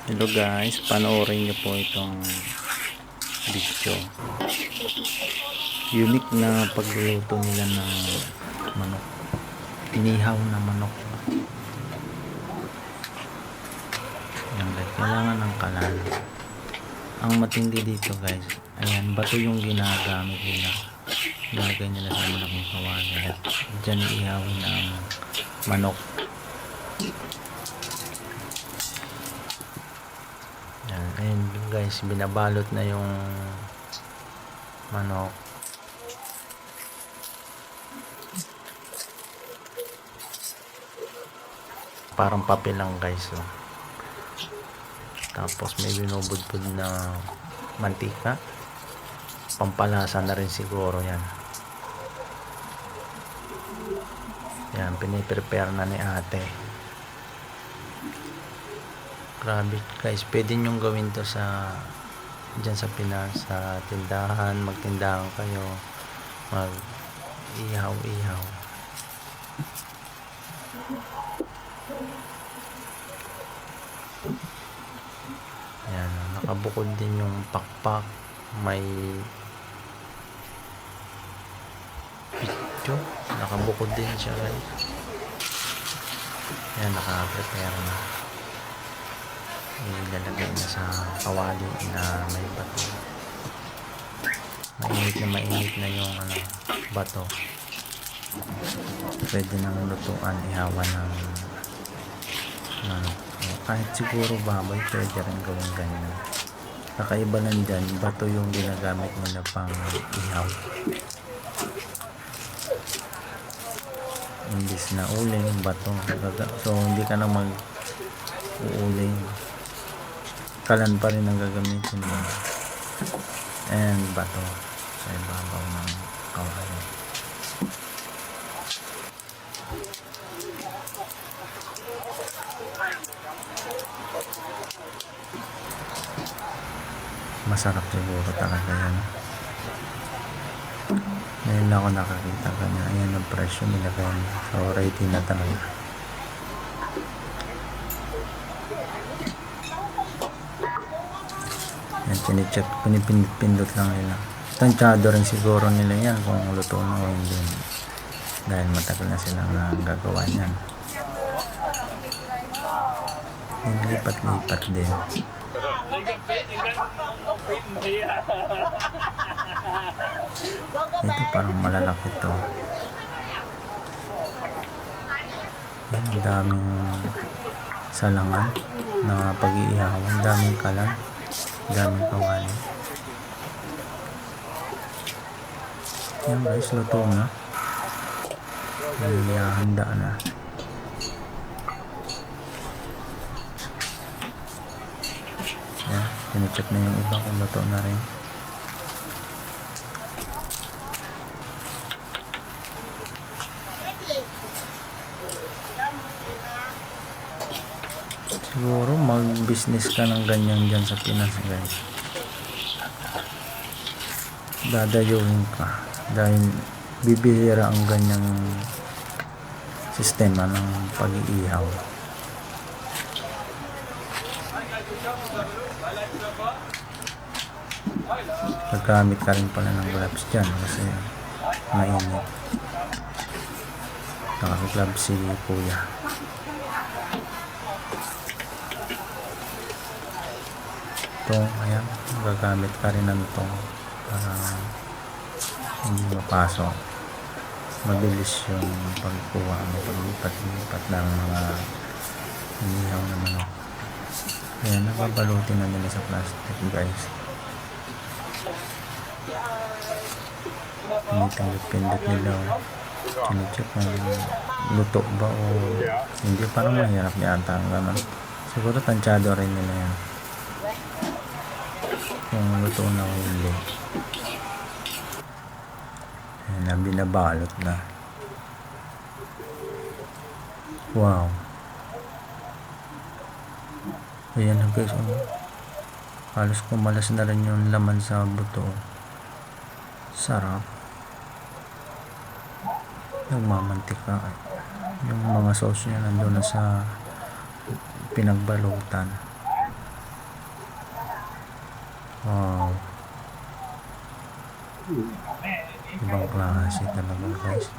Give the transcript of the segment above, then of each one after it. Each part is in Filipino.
Hello guys, panoorin niyo po itong video. Unique na pagluluto nila ng manok. Inihaw na manok. Yan guys, kailangan ng kalan. Ang matindi dito guys, ayan, bato yung ginagamit nila. Ilagay nila sa malaking kawali at dyan ihawin ang manok. Ayan guys, binabalot na yung manok. Parang papel lang guys. Oh. Tapos may binubudbud na mantika. Pampalasa na rin siguro yan. Yan, piniprepare na ni ate. Grabe guys, pwede nyong gawin to sa dyan sa Pinas, sa tindahan, magtindahan kayo, mag ihaw. Ayan, nakabukod din yung pakpak, may picture, nakabukod din siya guys. Ayan, naka-prepare na. Ilalagay na sa kawali na may bato. Mainit na yung bato. Pwede nang lutuan, ihawan ng kahit siguro baboy pwede rin gawin ganyan. Kakaiba lang dyan, bato yung ginagamit nila pang ihaw. Imbis na uling, bato. So hindi ka na mag-uuling. Kalan pa rin ang gagamitin mo. And bato sa ibabaw ng kawali. Masarap siguro talaga yan. Ngayon lang ako nakakita ganyan. Ayan ang presyo nila ganyan. So ready na talaga. Yan, chine-check, pinipindot lang nila. Tansyado rin siguro nila yan kung luto na o hindi. Dahil matagal na silang gagawa niyan. Lipat-lipat din. Ito parang malalaki to. Yan, ang daming salangan na pag-iihawan, daming kalan, daming kawali. Yan guys, luto na. Handa na. Yan, pinacheck na yung iba kung luto na rin. Siguro mag-business ka ng ganyan dyan sa Pinas guys. Dadayuhin ka dahil bibihira ang ganyang sistema ng pag-iihaw. Gagamit ka rin pala ng gloves dyan kasi mainit. Naka-gloves si kuya. Ayan, gagamit ka rin ng ito para hindi mapasok. Mabilis yung pagkuha, paglipat-lipat ng mga inihaw na manok. Ayan, nababalutin na nila sa plastic guys. Pinipindot nila. Chine-check kung luto ba o hindi. Parang mahirap yata ang gano'n. Siguro tansyado rin nila yan kung luto na o hindi. Ayan, binabalot na. Wow. Ayan na guys, halos kumalas na rin yung laman sa buto. Sarap. Nagmamantika. Yung mga sauce niya nandun na sa pinagbalutan. Wow, ibang klase talaga guys.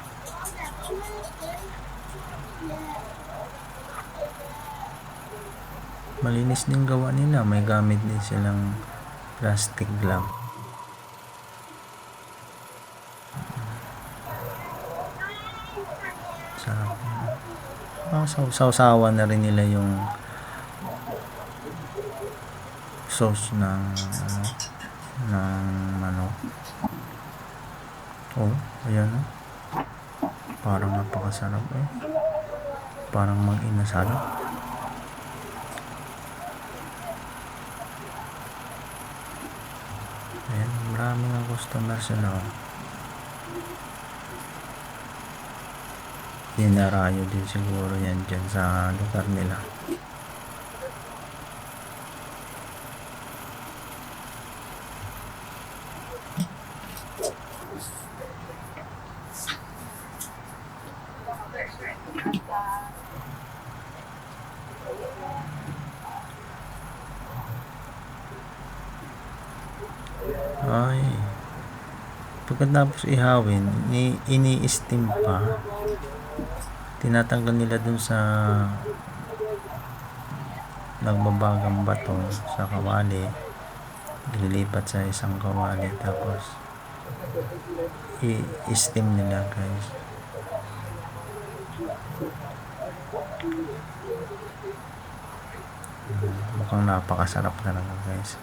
Malinis din gawa nila, may gamit din silang plastic glove. Sarap. Sausawan na rin nila yung sauce ng ng manok. Oh, ayan oh. Parang napakasarap eh. Parang mag-inasal. Ayan, maraming ang customer sila oh. Dinarayo din siguro yan dyan sa lugar nila. Ay, pagkatapos ihawin, ini-steam pa. Tinatanggal nila dun sa nagbabagang bato sa kawali, ililipat sa isang kawali, tapos i-steam nila guys. Mukhang napakasarap talaga guys.